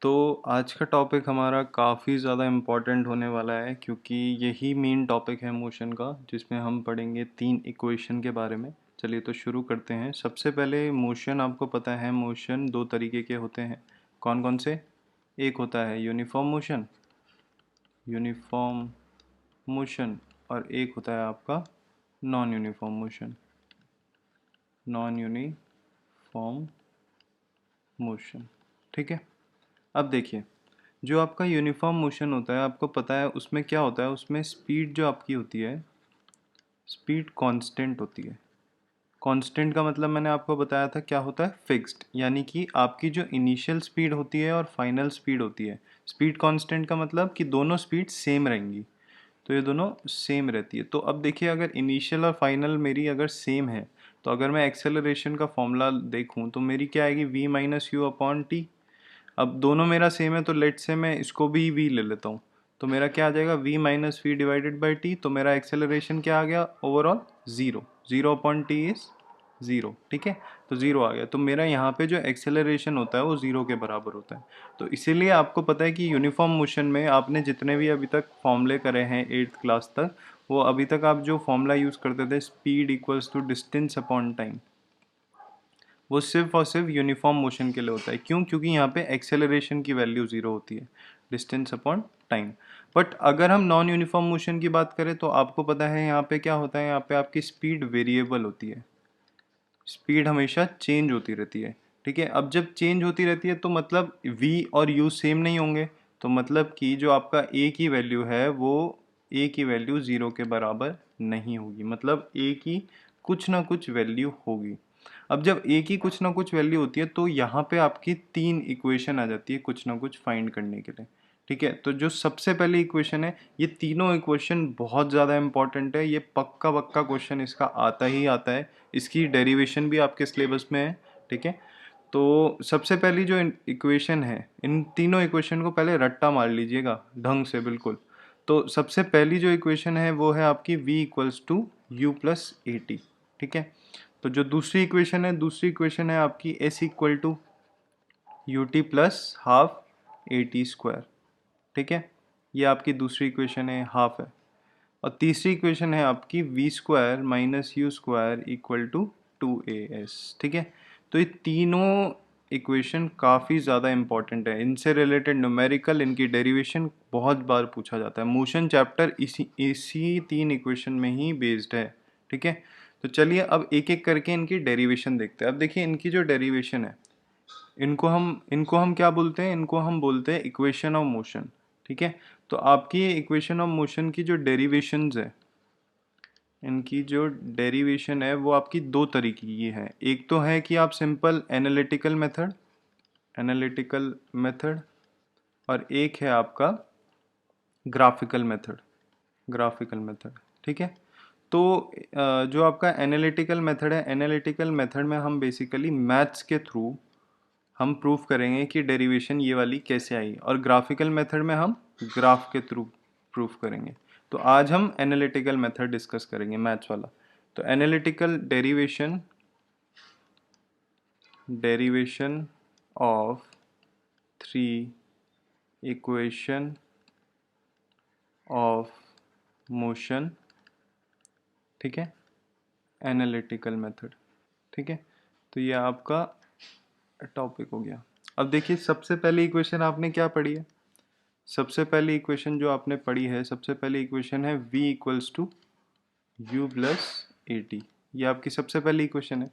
तो आज का टॉपिक हमारा काफ़ी ज़्यादा इम्पोर्टेंट होने वाला है क्योंकि यही मेन टॉपिक है मोशन का जिसमें हम पढ़ेंगे 3 इक्वेशन के बारे में। चलिए तो शुरू करते हैं। सबसे पहले मोशन आपको पता है मोशन 2 तरीके के होते हैं। कौन कौन से? एक होता है यूनिफॉर्म मोशन और एक होता है आपका नॉन यूनिफॉर्म मोशन। ठीक है। अब देखिए, जो आपका यूनिफॉर्म मोशन होता है आपको पता है उसमें क्या होता है, उसमें स्पीड जो आपकी होती है स्पीड कांस्टेंट होती है। कांस्टेंट का मतलब मैंने आपको बताया था क्या होता है, फिक्स्ड, यानी कि आपकी जो इनिशियल स्पीड होती है और फाइनल स्पीड होती है, स्पीड कांस्टेंट का मतलब कि दोनों स्पीड सेम रहेंगी। तो ये दोनों सेम रहती है। तो अब देखिए, अगर इनिशियल और फाइनल मेरी अगर सेम है तो अगर मैं एक्सेलरेशन का फॉर्मूला देखूं तो मेरी क्या आएगी, v minus U upon T. अब दोनों मेरा सेम है तो लेट से मैं इसको भी v ले लेता हूँ। तो मेरा क्या आ जाएगा, v minus V divided by T. तो मेरा एक्सेलरेशन क्या आ गया, overall zero. Zero upon T is zero. ठीक है, तो ज़ीरो आ गया। तो मेरा यहाँ पे जो एक्सेलरेशन होता है वो ज़ीरो के बराबर होता है। तो इसीलिए आपको पता है कि यूनिफॉर्म मोशन में आपने जितने भी अभी तक फॉर्मूले करे हैं 8th क्लास तक, वो अभी तक आप जो फॉर्मूला यूज़ करते थे, speed equals to distance upon time, वो सिर्फ और सिर्फ यूनिफॉर्म मोशन के लिए होता है। क्यों? क्योंकि यहाँ पे एक्सेलरेशन की वैल्यू ज़ीरो होती है, डिस्टेंस अपॉन टाइम। बट अगर हम नॉन यूनिफॉर्म मोशन की बात करें तो आपको पता है यहाँ पे क्या होता है, यहाँ पे आपकी स्पीड वेरिएबल होती है। स्पीड हमेशा चेंज होती रहती है। ठीक है, अब जब चेंज होती रहती है तो मतलब v और u सेम नहीं होंगे। तो मतलब कि जो आपका a की वैल्यू है वो a की वैल्यू ज़ीरो के बराबर नहीं होगी, मतलब a की कुछ ना कुछ वैल्यू होगी। अब जब a की कुछ ना कुछ वैल्यू होती है तो यहाँ पे आपकी 3 इक्वेशन आ जाती है कुछ ना कुछ फाइंड करने के लिए। ठीक है, तो जो सबसे पहले इक्वेशन है, ये तीनों इक्वेशन बहुत ज़्यादा इंपॉर्टेंट है। ये पक्का पक्का क्वेश्चन इसका आता ही आता है। इसकी डेरिवेशन भी आपके सिलेबस में है। ठीक है, तो सबसे पहली जो इक्वेशन है, इन तीनों इक्वेशन को पहले रट्टा मार लीजिएगा ढंग से, बिल्कुल। तो सबसे पहली जो इक्वेशन है वो है आपकी v equals to U plus A T. ठीक है, तो जो दूसरी इक्वेशन है आपकी s equal to U T plus half A T square. ठीक है, ये आपकी दूसरी इक्वेशन है, हाफ है। और तीसरी इक्वेशन है आपकी V square minus you square equal to 2as। ठीक है, तो ये तीनों इक्वेशन काफ़ी ज़्यादा इंपॉर्टेंट है। इनसे रिलेटेड न्यूमेरिकल, इनकी डेरिवेशन बहुत बार पूछा जाता है। मोशन चैप्टर इसी इसी 3 इक्वेशन में ही बेस्ड है। ठीक है, तो चलिए अब एक एक करके इनकी डेरिवेशन देखते हैं। अब देखिए, इनकी जो डेरिवेशन है, इनको हम क्या बोलते हैं, इनको हम बोलते हैं इक्वेशन ऑफ मोशन। ठीक है, तो आपकी इक्वेशन ऑफ मोशन की जो डेरिवेशंस है, इनकी जो डेरिवेशन है वो आपकी दो तरीके की है। एक तो है कि आप सिंपल एनालिटिकल मेथड और एक है आपका ग्राफिकल मेथड। ठीक है, तो जो आपका एनालिटिकल मेथड है, एनालिटिकल मेथड में हम बेसिकली मैथ्स के थ्रू हम प्रूफ करेंगे कि डेरिवेशन ये वाली कैसे आई, और ग्राफिकल मेथड में हम ग्राफ के थ्रू प्रूफ करेंगे। तो आज हम एनालिटिकल मेथड डिस्कस करेंगे, मैथ्स वाला। तो analytical derivation of 3 equation of motion. ठीक है, एनालिटिकल मेथड। ठीक है, तो ये आपका टॉपिक हो गया। अब देखिए, सबसे पहली इक्वेशन आपने क्या पढ़ी है? सबसे पहली इक्वेशन जो आपने पढ़ी है, सबसे पहली इक्वेशन है v equals to U plus A T. ये आपकी सबसे पहली इक्वेशन है।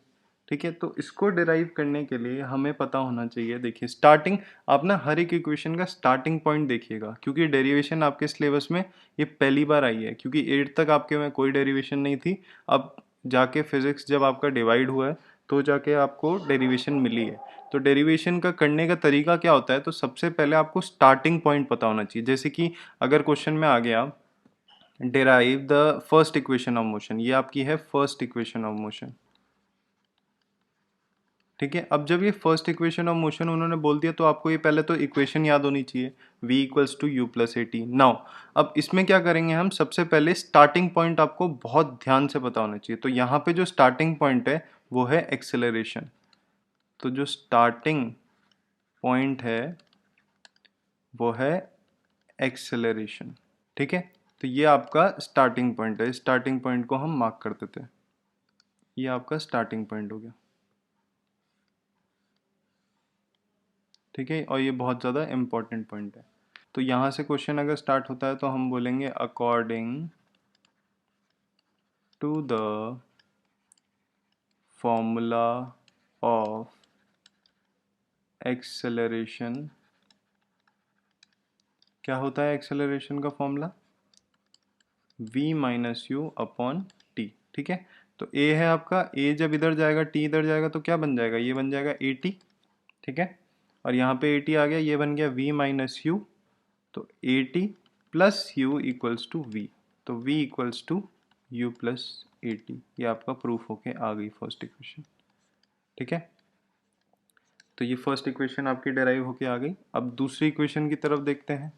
ठीक है, तो इसको डिराइव करने के लिए हमें पता होना चाहिए, देखिए स्टार्टिंग, आप ना हर एक इक्वेशन का स्टार्टिंग पॉइंट देखिएगा, क्योंकि डेरिवेशन आपके सिलेबस में ये पहली बार आई है, क्योंकि 8 तक आपके में कोई डेरिवेशन नहीं थी। अब जाके फिजिक्स जब आपका डिवाइड हुआ है तो जाके आपको डेरिवेशन मिली है। तो डेरिवेशन का करने का तरीका क्या होता है, तो सबसे पहले आपको स्टार्टिंग पॉइंट पता होना चाहिए। जैसे कि अगर क्वेश्चन में आ गया, derive the first equation of motion, ये आपकी है फर्स्ट इक्वेशन ऑफ मोशन। ठीक है, अब जब ये फर्स्ट इक्वेशन ऑफ मोशन उन्होंने बोल दिया तो आपको ये पहले तो इक्वेशन याद होनी चाहिए, v equals to U plus A T. Now अब इसमें क्या करेंगे हम, सबसे पहले स्टार्टिंग पॉइंट आपको बहुत ध्यान से पता होना चाहिए। तो यहाँ पे जो स्टार्टिंग पॉइंट है वो है एक्सेलरेशन। तो जो स्टार्टिंग पॉइंट है वो है एक्सेलरेशन। ठीक है, तो ये आपका स्टार्टिंग पॉइंट है, स्टार्टिंग पॉइंट को हम मार्क कर देते हैं, ये आपका स्टार्टिंग पॉइंट हो गया। ठीक है, और ये बहुत ज़्यादा इम्पोर्टेंट पॉइंट है। तो यहाँ से क्वेश्चन अगर स्टार्ट होता है तो हम बोलेंगे according to the formula of acceleration. क्या होता है एक्सेलरेशन का formula? v minus U upon T. ठीक है, तो a है आपका, a जब इधर जाएगा t इधर जाएगा तो क्या बन जाएगा, ये बन जाएगा at। ठीक है, और यहाँ पे at आ गया, ये बन गया v माइनस यू, तो at plus U equals to v, तो v equals to u plus at। ये आपका प्रूफ होके आ गई फर्स्ट इक्वेशन। ठीक है, तो ये फर्स्ट इक्वेशन आपकी डेराइव होके आ गई। अब दूसरी इक्वेशन की तरफ देखते हैं।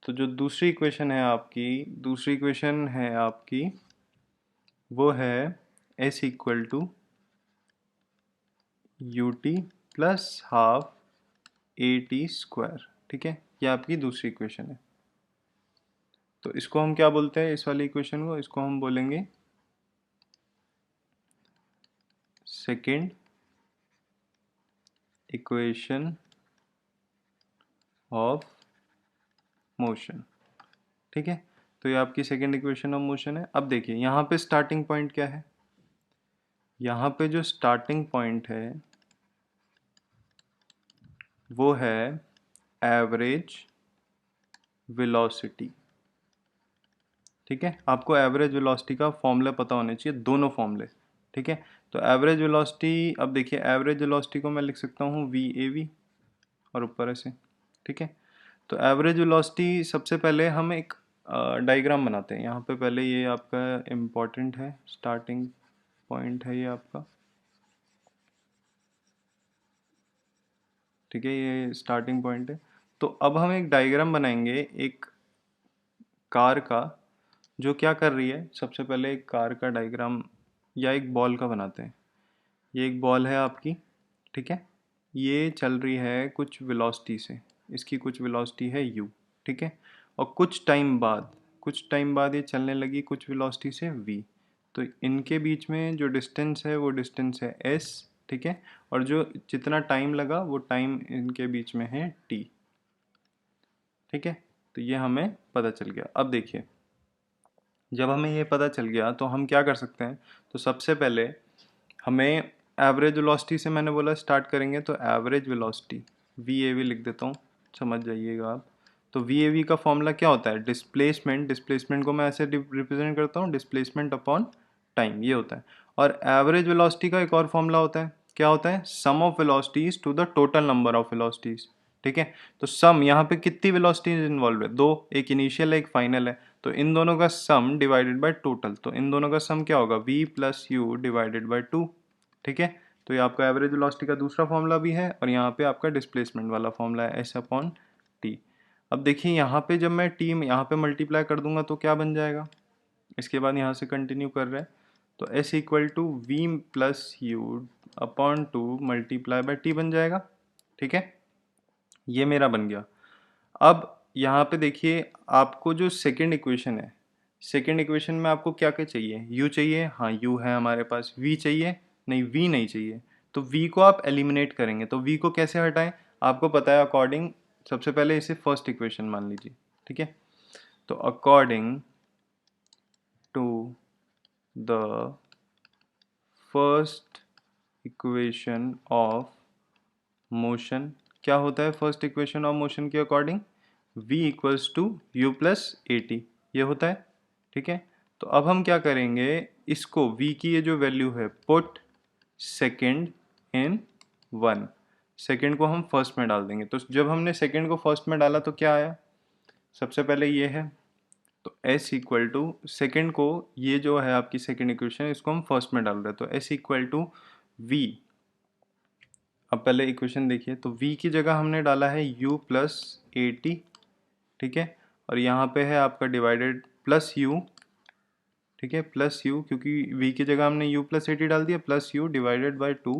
तो जो दूसरी इक्वेशन है आपकी, दूसरी इक्वेशन है आपकी वो है s equal to U T plus half A T square. ठीक है, ये आपकी दूसरी इक्वेशन है। तो इसको हम क्या बोलते हैं, इस वाली इक्वेशन को, इसको हम बोलेंगे सेकेंड इक्वेशन ऑफ मोशन। ठीक है, तो ये आपकी सेकेंड इक्वेशन ऑफ मोशन है। अब देखिए यहाँ पे स्टार्टिंग पॉइंट क्या है, यहाँ पे जो स्टार्टिंग पॉइंट है वो है एवरेज वेलोसिटी। ठीक है, आपको एवरेज वेलोसिटी का फॉर्मूला पता होने चाहिए, दोनों फॉर्मूले। ठीक है, तो एवरेज वेलोसिटी, अब देखिए एवरेज वेलोसिटी को मैं लिख सकता हूँ वी ए वी, और ऊपर ऐसे। ठीक है, तो एवरेज वेलोसिटी सबसे पहले हम एक डायग्राम बनाते हैं। यहाँ पे पहले ये आपका इम्पोर्टेंट है, स्टार्टिंग पॉइंट है ये आपका। ठीक है, ये स्टार्टिंग पॉइंट है। तो अब हम एक डायग्राम बनाएंगे एक कार का, जो क्या कर रही है। सबसे पहले एक कार का डायग्राम या एक बॉल का बनाते हैं। ये एक बॉल है आपकी। ठीक है, ये चल रही है कुछ वेलोसिटी से, इसकी कुछ वेलोसिटी है u। ठीक है, और कुछ टाइम बाद ये चलने लगी कुछ वेलोसिटी से v। तो इनके बीच में जो डिस्टेंस है वो डिस्टेंस है s। ठीक है, और जो जितना टाइम लगा वो टाइम इनके बीच में है t। ठीक है, तो ये हमें पता चल गया। अब देखिए, जब हमें ये पता चल गया तो हम क्या कर सकते हैं। तो सबसे पहले हमें एवरेज वेलोसिटी से, मैंने बोला स्टार्ट करेंगे, तो average velocity we A we लिख देता हूँ, समझ जाइएगा आप। तो वी ए वी का फॉर्मूला क्या होता है, डिस्प्लेसमेंट। डिस्प्लेसमेंट को मैं ऐसे रिप्रेजेंट करता हूँ, डिस्प्लेसमेंट अपॉन टाइम, ये होता है। और एवरेज वेलोसिटी का एक और फॉर्मूला होता है, क्या होता है, sum of velocities to the total number of velocities. ठीक है, तो सम, यहाँ पे कितनी वेलोसिटीज इन्वॉल्व है, दो, एक इनिशियल है एक फाइनल है। तो इन दोनों का सम डिवाइडेड बाय टोटल, तो इन दोनों का सम क्या होगा, v plus u divided by 2। ठीक है, तो ये आपका एवरेज वेलोसिटी का दूसरा फॉर्मूला भी है, और यहाँ पे आपका डिस्प्लेसमेंट वाला फॉर्मूला है s अपॉन टी। अब देखिए यहाँ पे जब मैं t यहाँ पे मल्टीप्लाई कर दूंगा तो क्या बन जाएगा, इसके बाद यहाँ से कंटिन्यू कर रहे हैं, तो s equal to we plus U upon 2 multiply by T बन जाएगा। ठीक है, ये मेरा बन गया। अब यहाँ पे देखिए, आपको जो सेकंड इक्वेशन है, सेकंड इक्वेशन में आपको क्या क्या चाहिए, u चाहिए, हाँ u है हमारे पास, v चाहिए, नहीं v नहीं चाहिए। तो v को आप एलिमिनेट करेंगे, तो v को कैसे हटाएं, आपको पता है अकॉर्डिंग, सबसे पहले इसे फर्स्ट इक्वेशन मान लीजिए। ठीक है, तो according to the first equation of motion, क्या होता है फर्स्ट इक्वेशन ऑफ मोशन के according, v equals to U plus A T, ये होता है। ठीक है, तो अब हम क्या करेंगे, इसको v की ये जो वैल्यू है, put second in one, second को हम फर्स्ट में डाल देंगे। तो जब हमने सेकेंड को फर्स्ट में डाला तो क्या आया, सबसे पहले ये है, तो s इक्वल टू सेकेंड को, ये जो है आपकी सेकेंड इक्वेशन, इसको हम फर्स्ट में डाल रहे हैं, तो s इक्वल टू v। अब पहले इक्वेशन देखिए, तो v की जगह हमने डाला है u प्लस ए टी। ठीक है, और यहाँ पे है आपका डिवाइडेड प्लस u। ठीक है, प्लस u, क्योंकि v की जगह हमने u प्लस ए टी डाल दिया, plus u divided by 2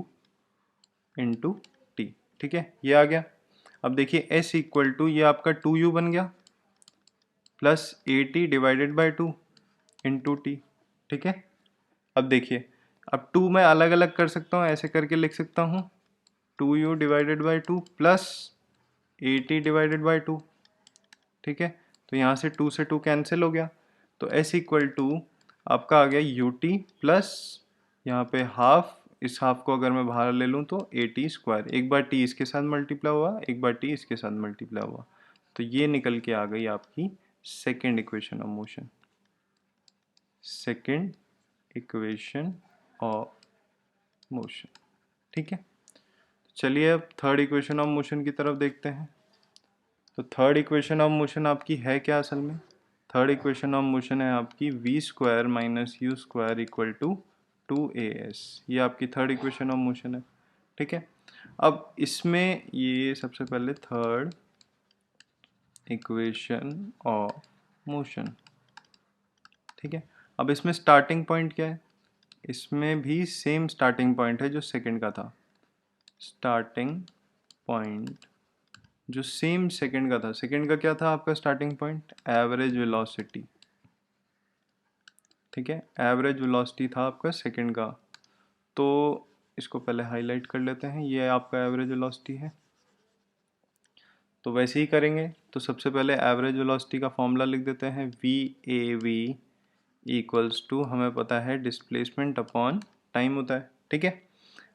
into T. ठीक है, ये आ गया। अब देखिए s इक्वल टू ये आपका 2u बन गया plus AT divided by 2 into T. ठीक है, अब देखिए, अब 2 मैं अलग अलग कर सकता हूँ, ऐसे करके लिख सकता हूँ 2u divided by 2 plus AT divided by 2। ठीक है, तो यहाँ से 2 से 2 कैंसिल हो गया, तो s इक्वल टू आपका आ गया यू टी प्लस यहाँ पे हाफ, इस हाफ को अगर मैं बाहर ले लूँ तो AT स्क्वायर, एक बार t इसके साथ मल्टीप्लाई हुआ, एक बार t इसके साथ मल्टीप्लाई हुआ, तो ये निकल के आ गई आपकी second equation of motion. Second equation of motion. ठीक है, चलिए अब थर्ड इक्वेशन ऑफ मोशन की तरफ देखते हैं। तो थर्ड इक्वेशन ऑफ मोशन आपकी है क्या असल में? थर्ड इक्वेशन ऑफ मोशन है आपकी V square minus you square equal to 2as। ये आपकी थर्ड इक्वेशन ऑफ मोशन है। ठीक है, अब इसमें ये सबसे पहले थर्ड इक्वेशन ऑफ मोशन। ठीक है, अब इसमें स्टार्टिंग पॉइंट क्या है? इसमें भी सेम स्टार्टिंग पॉइंट है जो सेकंड का था। स्टार्टिंग पॉइंट जो सेम सेकंड का था, सेकंड का क्या था आपका स्टार्टिंग पॉइंट? Average velocity. ठीक है, एवरेज वेलोसिटी था आपका सेकंड का, तो इसको पहले हाईलाइट कर लेते हैं, ये आपका एवरेज वेलोसिटी है। तो वैसे ही करेंगे, तो सबसे पहले एवरेज वेलोसिटी का फॉर्मूला लिख देते हैं, V A V equals to, हमें पता है डिस्प्लेसमेंट अपॉन टाइम होता है। ठीक है,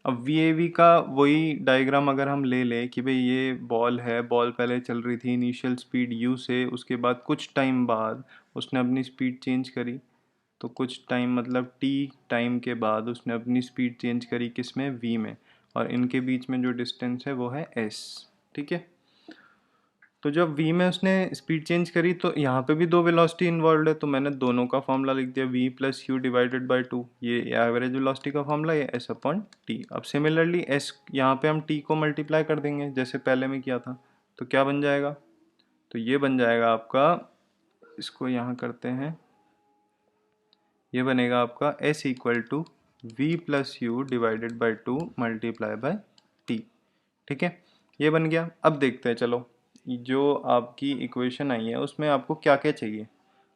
अब वी ए वी का वही डायग्राम अगर हम ले लें कि भाई ये बॉल है, बॉल पहले चल रही थी इनिशियल स्पीड यू से, उसके बाद कुछ टाइम बाद उसने अपनी स्पीड चेंज करी, तो कुछ टाइम मतलब टी टाइम के बाद उसने अपनी स्पीड चेंज करी किस में? वी में, और इनके बीच में जो डिस्टेंस है वो है एस। ठीक है, तो जब v में उसने स्पीड चेंज करी तो यहाँ पे भी दो वेलोसिटी इन्वॉल्व है, तो मैंने दोनों का फॉर्मूला लिख दिया v plus u divided by 2, ये एवरेज वेलोसिटी का फॉर्मूला, ये s अपॉन टी। अब सिमिलरली s यहाँ पे हम t को मल्टीप्लाई कर देंगे जैसे पहले में किया था, तो क्या बन जाएगा? तो ये बन जाएगा आपका, इसको यहाँ करते हैं, ये बनेगा आपका s equal to we plus u divided by 2 multiply by t. ठीक है, ये बन गया। अब देखते हैं, चलो जो आपकी इक्वेशन आई है उसमें आपको क्या क्या चाहिए?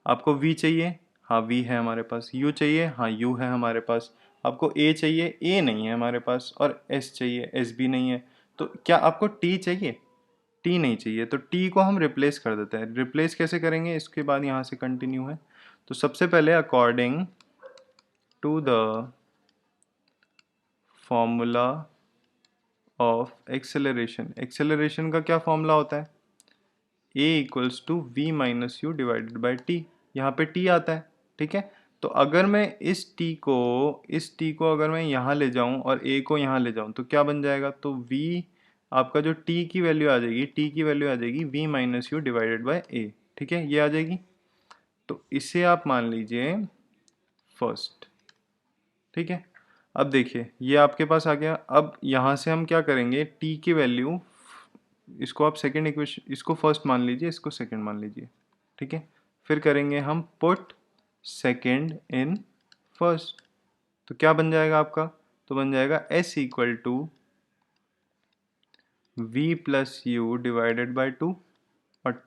आपको v चाहिए, हाँ v है हमारे पास, u चाहिए, हाँ u है हमारे पास, आपको a चाहिए, a नहीं है हमारे पास, और s चाहिए, s भी नहीं है। तो क्या आपको t चाहिए? t नहीं चाहिए, तो t को हम रिप्लेस कर देते हैं। रिप्लेस कैसे करेंगे, इसके बाद यहाँ से कंटिन्यू है। तो सबसे पहले according to the formula of acceleration, acceleration का क्या फॉर्मूला होता है? a equals to v minus u divided by t, यहाँ पे t आता है। ठीक है, तो अगर मैं इस t को अगर मैं यहाँ ले जाऊँ और a को यहाँ ले जाऊँ तो क्या बन जाएगा? तो v आपका जो t की वैल्यू आ जाएगी, t की वैल्यू आ जाएगी v minus u divided by a। ठीक है, ये आ जाएगी, तो इसे आप मान लीजिए फर्स्ट। ठीक है, अब देखिए ये आपके पास आ गया। अब यहाँ से हम क्या करेंगे, t की वैल्यू, इसको आप सेकंड इक्वेशन, इसको फर्स्ट मान लीजिए, इसको सेकंड मान लीजिए। ठीक है, फिर करेंगे हम पुट सेकंड इन फर्स्ट, तो क्या बन जाएगा आपका? तो बन जाएगा s equal to we plus u divided by 2, और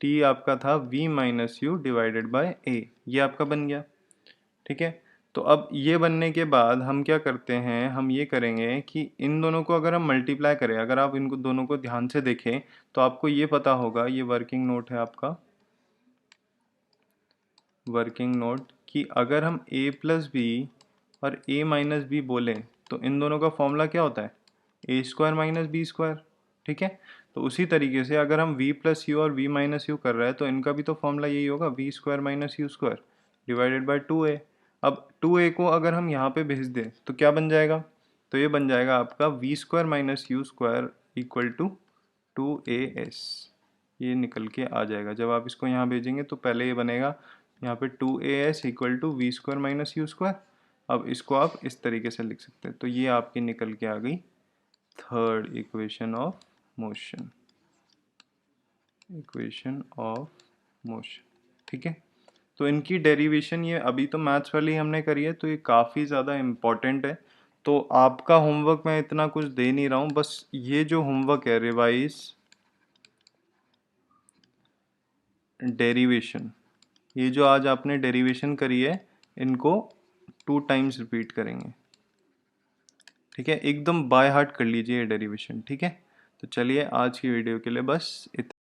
t आपका था v minus u divided by a, ये आपका बन गया। ठीक है, तो अब ये बनने के बाद हम क्या करते हैं, हम ये करेंगे कि इन दोनों को अगर हम मल्टीप्लाई करें, अगर आप इनको दोनों को ध्यान से देखें तो आपको ये पता होगा, ये वर्किंग नोट है आपका, वर्किंग नोट, कि अगर हम a प्लस बी और a माइनस बी बोलें तो इन दोनों का फॉर्मूला क्या होता है? ए स्क्वायर माइनस बी स्क्वायर। ठीक है, तो उसी तरीके से अगर हम v प्लस यू और v माइनस यू कर रहे हैं तो इनका भी तो फॉर्मूला यही होगा, v square minus you square divided by 2a। अब 2a को अगर हम यहाँ पे भेज दें तो क्या बन जाएगा? तो ये बन जाएगा आपका v square minus you square equal to 2as, ये निकल के आ जाएगा। जब आप इसको यहाँ भेजेंगे तो पहले ये बनेगा यहाँ पे 2as equal to v square minus you square. अब इसको आप इस तरीके से लिख सकते हैं, तो ये आपकी निकल के आ गई third equation of motion, equation of motion. ठीक है, तो इनकी डेरिवेशन, ये अभी तो मैथ्स वाली हमने करी है, तो ये काफ़ी ज़्यादा इम्पॉर्टेंट है। तो आपका होमवर्क मैं इतना कुछ दे नहीं रहा हूँ, बस ये जो होमवर्क है रिवाइज डेरिवेशन, ये जो आज आपने डेरिवेशन करी है इनको 2 टाइम्स रिपीट करेंगे। ठीक है, एकदम बाय हार्ट कर लीजिए ये डेरिवेशन। ठीक है, तो चलिए आज की वीडियो के लिए बस इतना।